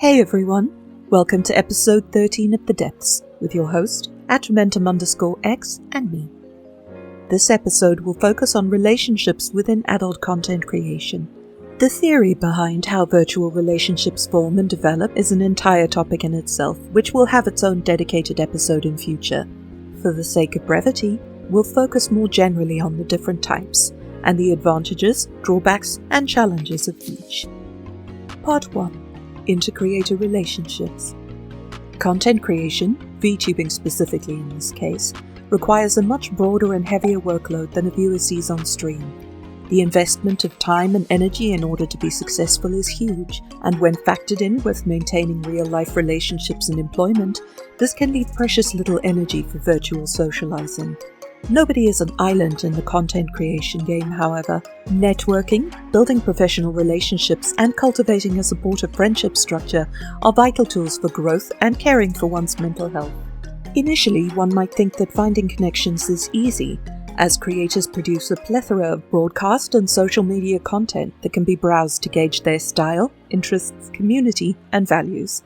Hey everyone, welcome to episode 13 of The Depths with your host, @Momentum_X and me. This episode will focus on relationships within adult content creation. The theory behind how virtual relationships form and develop is an entire topic in itself, which will have its own dedicated episode in future. For the sake of brevity, we'll focus more generally on the different types, and the advantages, drawbacks, and challenges of each. Part 1. Inter-creator relationships. Content creation, VTubing specifically in this case, requires a much broader and heavier workload than a viewer sees on stream. The investment of time and energy in order to be successful is huge, and when factored in with maintaining real-life relationships and employment, this can leave precious little energy for virtual socializing. Nobody is an island in the content creation game, however. Networking, building professional relationships, and cultivating a supportive friendship structure are vital tools for growth and caring for one's mental health. Initially, one might think that finding connections is easy, as creators produce a plethora of broadcast and social media content that can be browsed to gauge their style, interests, community, and values.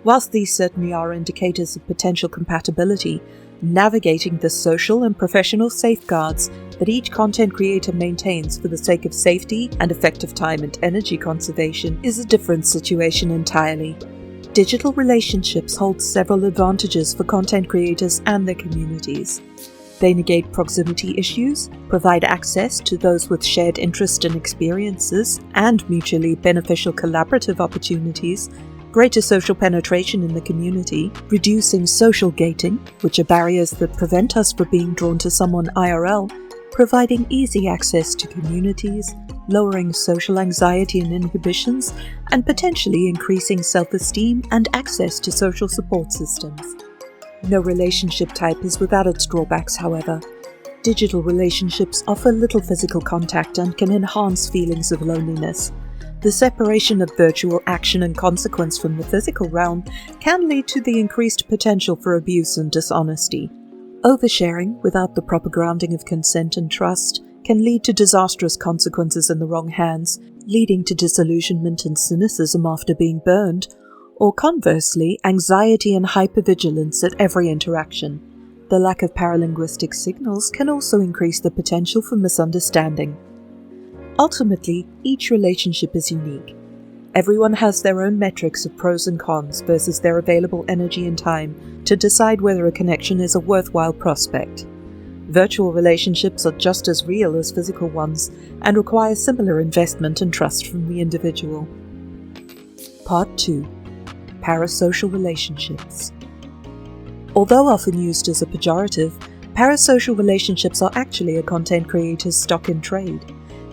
Whilst these certainly are indicators of potential compatibility, navigating the social and professional safeguards that each content creator maintains for the sake of safety and effective time and energy conservation is a different situation entirely. Digital relationships hold several advantages for content creators and their communities. They negate proximity issues, provide access to those with shared interest and experiences, and mutually beneficial collaborative opportunities, greater social penetration in the community, reducing social gating, which are barriers that prevent us from being drawn to someone IRL, providing easy access to communities, lowering social anxiety and inhibitions, and potentially increasing self-esteem and access to social support systems. No relationship type is without its drawbacks, however. Digital relationships offer little physical contact and can enhance feelings of loneliness. The separation of virtual action and consequence from the physical realm can lead to the increased potential for abuse and dishonesty. Oversharing without the proper grounding of consent and trust can lead to disastrous consequences in the wrong hands, leading to disillusionment and cynicism after being burned, or conversely, anxiety and hypervigilance at every interaction. The lack of paralinguistic signals can also increase the potential for misunderstanding. Ultimately, each relationship is unique. Everyone has their own metrics of pros and cons versus their available energy and time to decide whether a connection is a worthwhile prospect. Virtual relationships are just as real as physical ones and require similar investment and trust from the individual. Part 2. Parasocial relationships. Although often used as a pejorative, parasocial relationships are actually a content creator's stock in trade.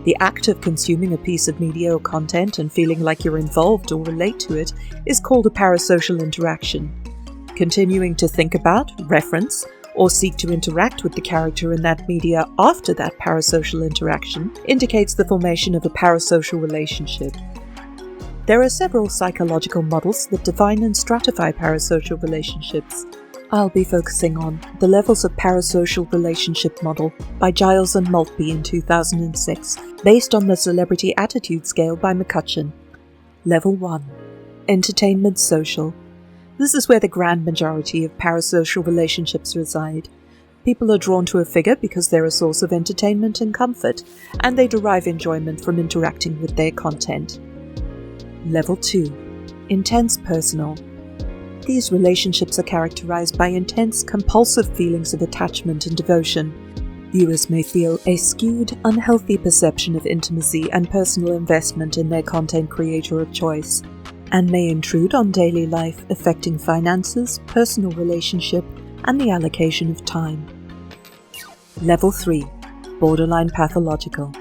The act of consuming a piece of media or content and feeling like you're involved or relate to it is called a parasocial interaction. Continuing to think about, reference, or seek to interact with the character in that media after that parasocial interaction indicates the formation of a parasocial relationship. There are several psychological models that define and stratify parasocial relationships. I'll be focusing on The Levels of Parasocial Relationship Model by Giles and Maltby in 2006, based on the Celebrity Attitude Scale by McCutcheon. Level 1. Entertainment Social. This is where the grand majority of parasocial relationships reside. People are drawn to a figure because they're a source of entertainment and comfort, and they derive enjoyment from interacting with their content. Level 2. Intense Personal. These relationships are characterized by intense, compulsive feelings of attachment and devotion. Viewers may feel a skewed, unhealthy perception of intimacy and personal investment in their content creator of choice, and may intrude on daily life, affecting finances, personal relationship, and the allocation of time. Level 3. Borderline Pathological.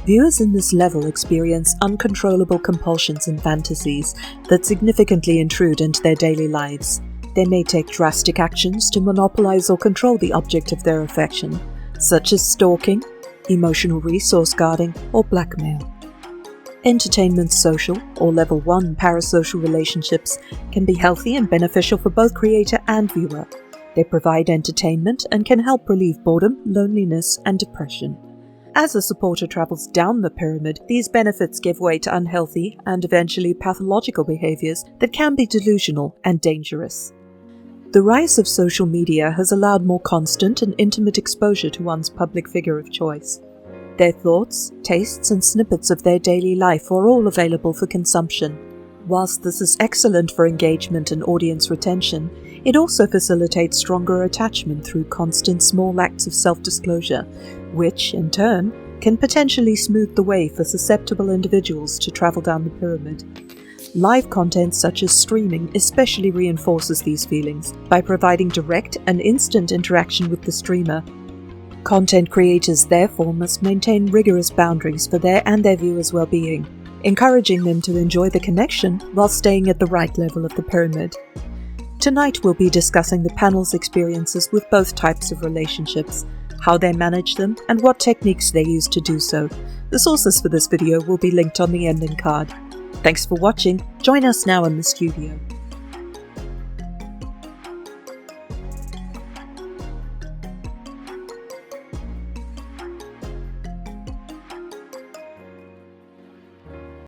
Viewers in this level experience uncontrollable compulsions and fantasies that significantly intrude into their daily lives. They may take drastic actions to monopolize or control the object of their affection, such as stalking, emotional resource guarding, or blackmail. Entertainment social, or Level 1 parasocial relationships can be healthy and beneficial for both creator and viewer. They provide entertainment and can help relieve boredom, loneliness, and depression. As a supporter travels down the pyramid, these benefits give way to unhealthy and eventually pathological behaviors that can be delusional and dangerous. The rise of social media has allowed more constant and intimate exposure to one's public figure of choice. Their thoughts, tastes, and snippets of their daily life are all available for consumption. Whilst this is excellent for engagement and audience retention, it also facilitates stronger attachment through constant small acts of self-disclosure, which, in turn, can potentially smooth the way for susceptible individuals to travel down the pyramid. Live content such as streaming especially reinforces these feelings by providing direct and instant interaction with the streamer. Content creators therefore must maintain rigorous boundaries for their and their viewers' well-being, encouraging them to enjoy the connection while staying at the right level of the pyramid. Tonight we'll be discussing the panel's experiences with both types of relationships, how they manage them, and what techniques they use to do so. The sources for this video will be linked on the ending card. Thanks for watching. Join us now in the studio.